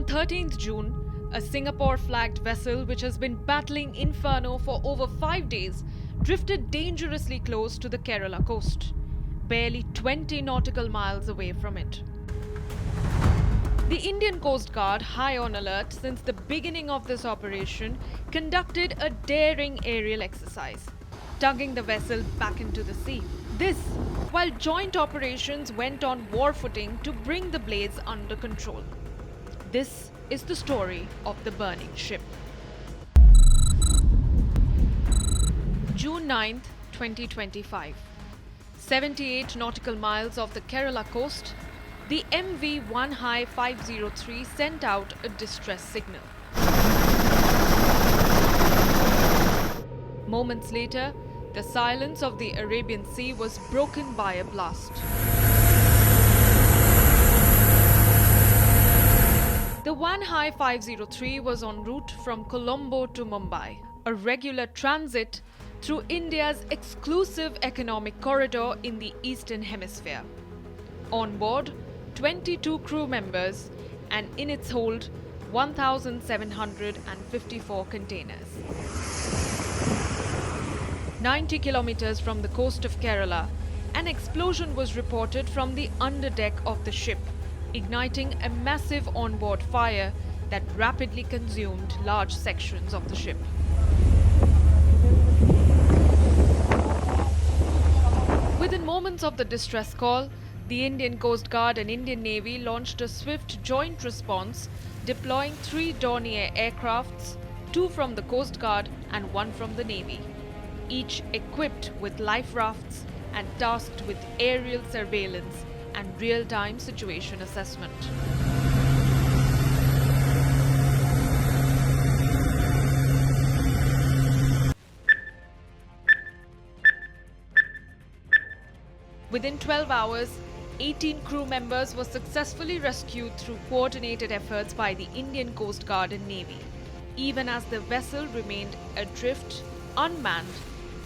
On 13th June, a Singapore-flagged vessel which has been battling inferno for over 5 days drifted dangerously close to the Kerala coast, barely 20 nautical miles away from it. The Indian Coast Guard, high on alert since the beginning of this operation, conducted a daring aerial exercise, tugging the vessel back into the sea. This, while joint operations went on war footing to bring the blaze under control. This is the story of the burning ship. June 9th, 2025. 78 nautical miles off the Kerala coast, the MV Wan Hai 503 sent out a distress signal. Moments later, the silence of the Arabian Sea was broken by a blast. The Wan Hai 503 was en route from Colombo to Mumbai, a regular transit through India's exclusive economic corridor in the Eastern Hemisphere. On board, 22 crew members, and in its hold, 1,754 containers. 90 kilometers from the coast of Kerala, an explosion was reported from the underdeck of the ship, igniting a massive onboard fire that rapidly consumed large sections of the ship. Within moments of the distress call, the Indian Coast Guard and Indian Navy launched a swift joint response, deploying 3 Dornier aircrafts, 2 from the Coast Guard and 1 from the Navy, each equipped with life rafts and tasked with aerial surveillance and real-time situation assessment. Within 12 hours, 18 crew members were successfully rescued through coordinated efforts by the Indian Coast Guard and Navy, even as the vessel remained adrift, unmanned,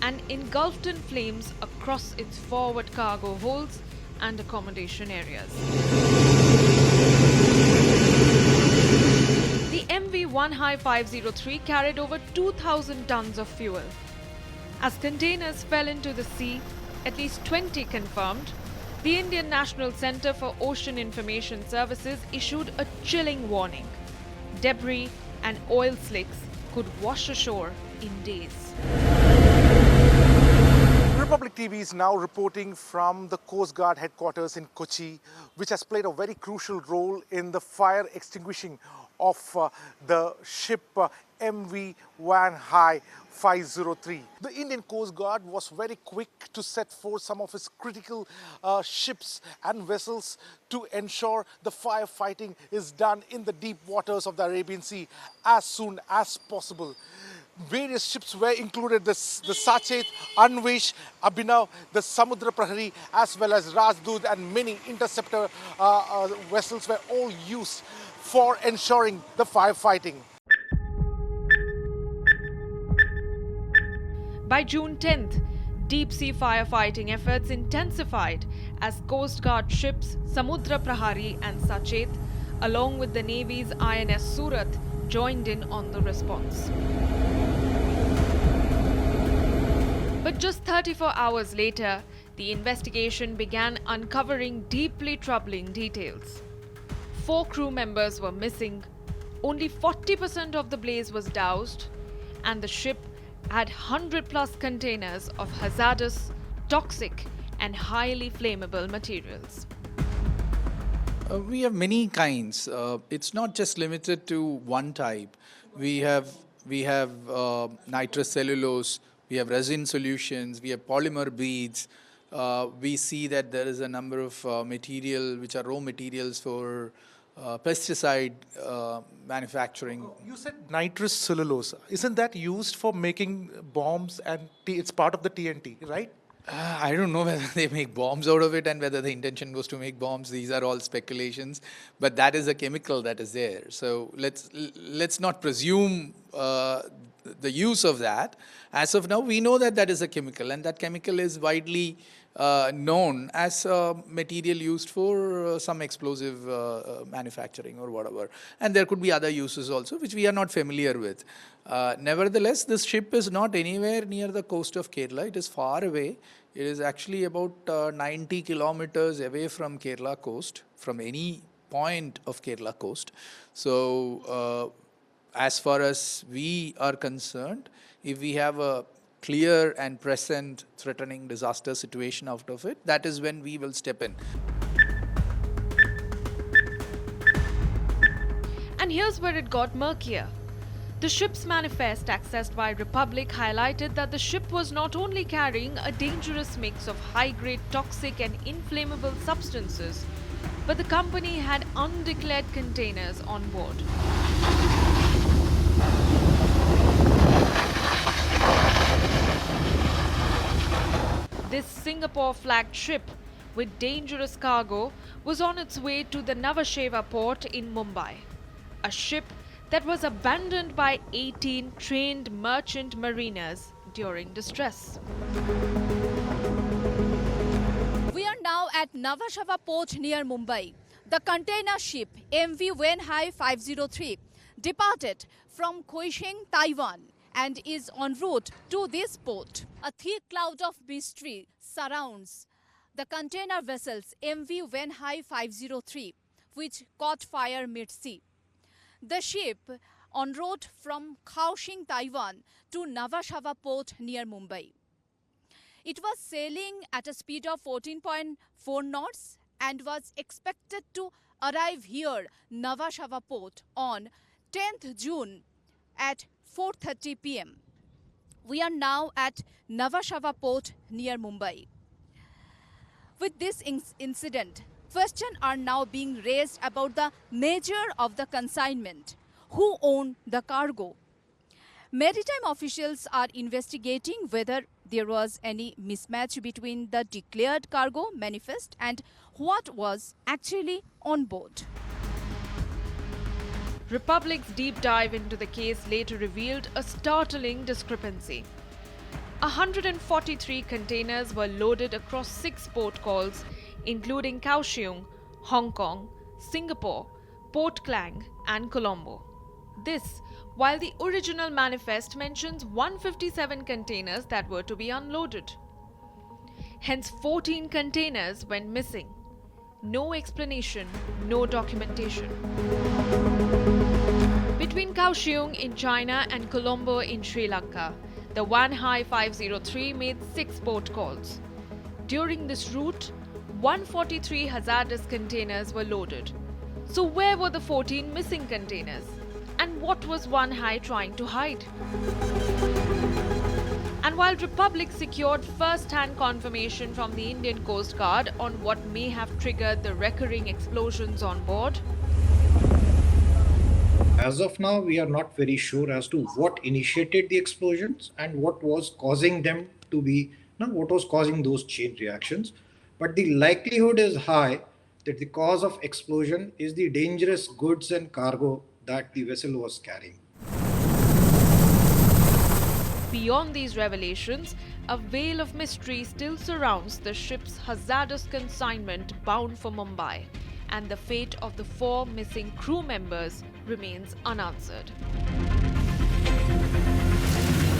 and engulfed in flames across its forward cargo holds and accommodation areas. The MV Wan Hai 503 carried over 2,000 tons of fuel. As containers fell into the sea, at least 20 confirmed, the Indian National Centre for Ocean Information Services issued a chilling warning. Debris and oil slicks could wash ashore in days. Republic TV is now reporting from the Coast Guard headquarters in Kochi, which has played a very crucial role in the fire extinguishing of the ship MV Wan Hai 503. The Indian Coast Guard was very quick to set forth some of its critical ships and vessels to ensure the firefighting is done in the deep waters of the Arabian Sea as soon as possible. Various ships were included, the Sachet, Anvesh, Abhinav, the Samudra Prahari, as well as Rajdoot, and many interceptor vessels were all used for ensuring the firefighting. By June 10th, deep-sea firefighting efforts intensified as Coast Guard ships Samudra Prahari and Sachet, along with the Navy's INS Surat, joined in on the response. But just 34 hours later, the investigation began uncovering deeply troubling details. 4 crew members were missing, only 40% of the blaze was doused, and the ship had 100+ containers of hazardous, toxic, and highly flammable materials. We have many kinds. It's not just limited to one type. We have nitrous cellulose, we have resin solutions, we have polymer beads. We see that there is a number of material which are raw materials for pesticide manufacturing. You said nitrous cellulose. Isn't that used for making bombs, and it's part of the TNT, right? I don't know whether they make bombs out of it and whether the intention was to make bombs. These are all speculations, but that is a chemical that is there. So let's not presume the use of that. As of now, we know that that is a chemical, and that chemical is widely known as material used for some explosive manufacturing or whatever. And there could be other uses also, which we are not familiar with. Nevertheless, this ship is not anywhere near the coast of Kerala. It is far away. It is actually about 90 kilometers away from Kerala coast, from any point of Kerala coast. So, as far as we are concerned, if we have a clear and present threatening disaster situation out of it, that is when we will step in. And here's where it got murkier. The ship's manifest, accessed by Republic, highlighted that the ship was not only carrying a dangerous mix of high-grade toxic and inflammable substances, but the company had undeclared containers on board. This Singapore-flagged ship with dangerous cargo was on its way to the Navasheva port in Mumbai, a ship that was abandoned by 18 trained merchant mariners during distress. We are now at Navasheva port near Mumbai. The container ship MV Wan Hai 503 departed from Kaohsiung, Taiwan, and is en route to this port. A thick cloud of mystery surrounds the container vessels MV Wan Hai 503, which caught fire mid-sea. The ship en route from Kaohsiung, Taiwan to Navasheva port near Mumbai. It was sailing at a speed of 14.4 knots and was expected to arrive here, Navasheva port, on 10th June at 4:30 p.m. We are now at Navasheva port near Mumbai. With this incident, questions are now being raised about the nature of the consignment, who owned the cargo. Maritime officials are investigating whether there was any mismatch between the declared cargo manifest and what was actually on board. Republic's deep dive into the case later revealed a startling discrepancy. 143 containers were loaded across 6 port calls, including Kaohsiung, Hong Kong, Singapore, Port Klang, and Colombo. This, while the original manifest mentions 157 containers that were to be unloaded. Hence, 14 containers went missing. No explanation, no documentation. Between Kaohsiung in China and Colombo in Sri Lanka, the Wan Hai 503 made 6 port calls. During this route, 143 hazardous containers were loaded. So where were the 14 missing containers? And what was Wan Hai trying to hide? And while Republic secured first-hand confirmation from the Indian Coast Guard on what may have triggered the recurring explosions on board, as of now, we are not very sure as to what initiated the explosions and what was causing them to be, what was causing those chain reactions. But the likelihood is high that the cause of explosion is the dangerous goods and cargo that the vessel was carrying. Beyond these revelations, a veil of mystery still surrounds the ship's hazardous consignment bound for Mumbai, and the fate of the 4 missing crew members remains unanswered.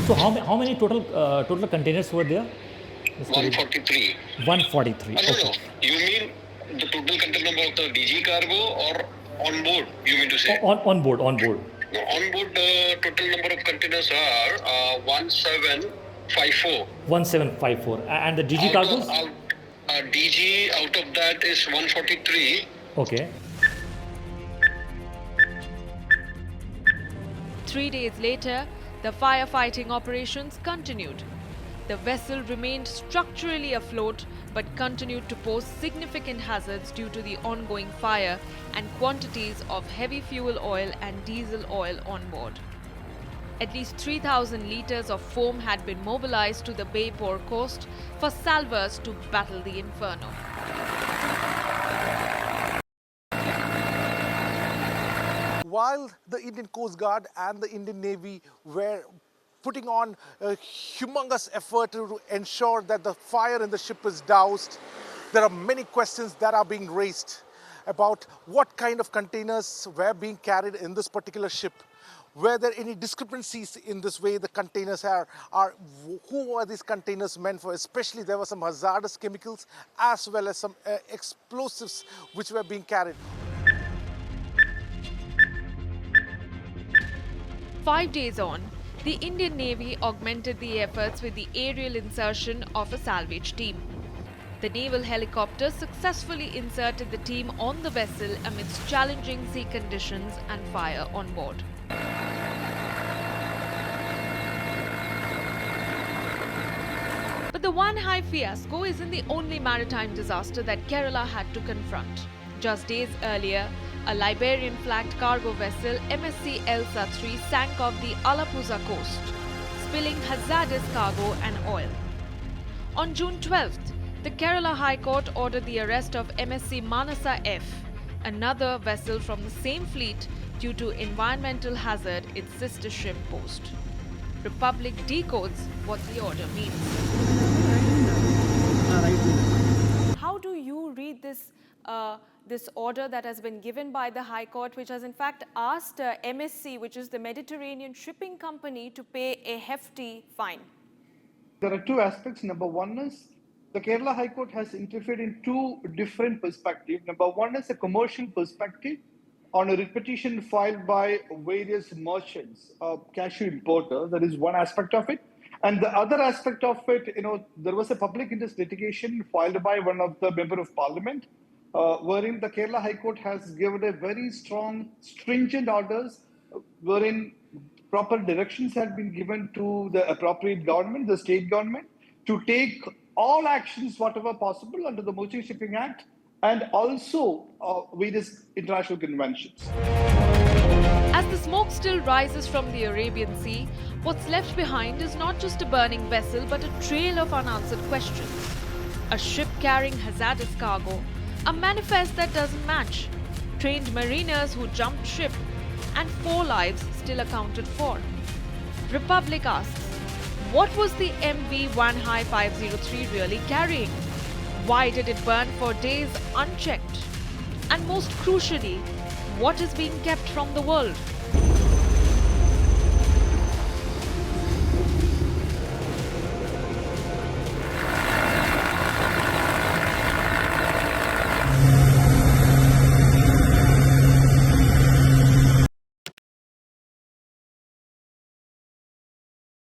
So how many total containers were there? 143. 143. No, Okay. no. You mean the total container number of the DG cargo or on board, you mean to say? On board. No, on board, the total number of containers are 1754. 1754. And the DG cargoes? DG out of that is 143. Okay. 3 days later, the firefighting operations continued. The vessel remained structurally afloat but continued to pose significant hazards due to the ongoing fire and quantities of heavy fuel oil and diesel oil on board. At least 3,000 litres of foam had been mobilized to the Baipur coast for salvors to battle the inferno. While the Indian Coast Guard and the Indian Navy were putting on a humongous effort to ensure that the fire in the ship is doused. There are many questions that are being raised about what kind of containers were being carried in this particular ship. Were there any discrepancies in this way the containers are who are these containers meant for? Especially there were some hazardous chemicals as well as some explosives which were being carried. 5 days on, the Indian Navy augmented the efforts with the aerial insertion of a salvage team. The naval helicopter successfully inserted the team on the vessel amidst challenging sea conditions and fire on board. But the Wan Hai fiasco isn't the only maritime disaster that Kerala had to confront. Just days earlier, a Liberian flagged cargo vessel MSC Elsa 3 sank off the Alappuzha coast, spilling hazardous cargo and oil. On June 12th, the Kerala High Court ordered the arrest of MSC Manasa F, another vessel from the same fleet, due to environmental hazard its sister ship posed. Republic decodes what the order means. How do you read this order that has been given by the High Court, which has in fact asked MSC, which is the Mediterranean Shipping Company, to pay a hefty fine? There are two aspects. Number one is the Kerala High Court has interfered in two different perspectives. Number one is a commercial perspective on a repetition filed by various merchants, cashew importers. That is one aspect of it. And the other aspect of it, there was a public interest litigation filed by one of the member of parliament, wherein the Kerala High Court has given a very strong, stringent orders, wherein proper directions have been given to the appropriate government, the state government, to take all actions, whatever possible, under the Merchant Shipping Act and also various international conventions. As the smoke still rises from the Arabian Sea, what's left behind is not just a burning vessel but a trail of unanswered questions. A ship carrying hazardous cargo, a manifest that doesn't match, trained mariners who jumped ship, and 4 lives still accounted for. Republic asks, what was the MV Wan Hai 503 really carrying? Why did it burn for days unchecked? And most crucially, what is being kept from the world?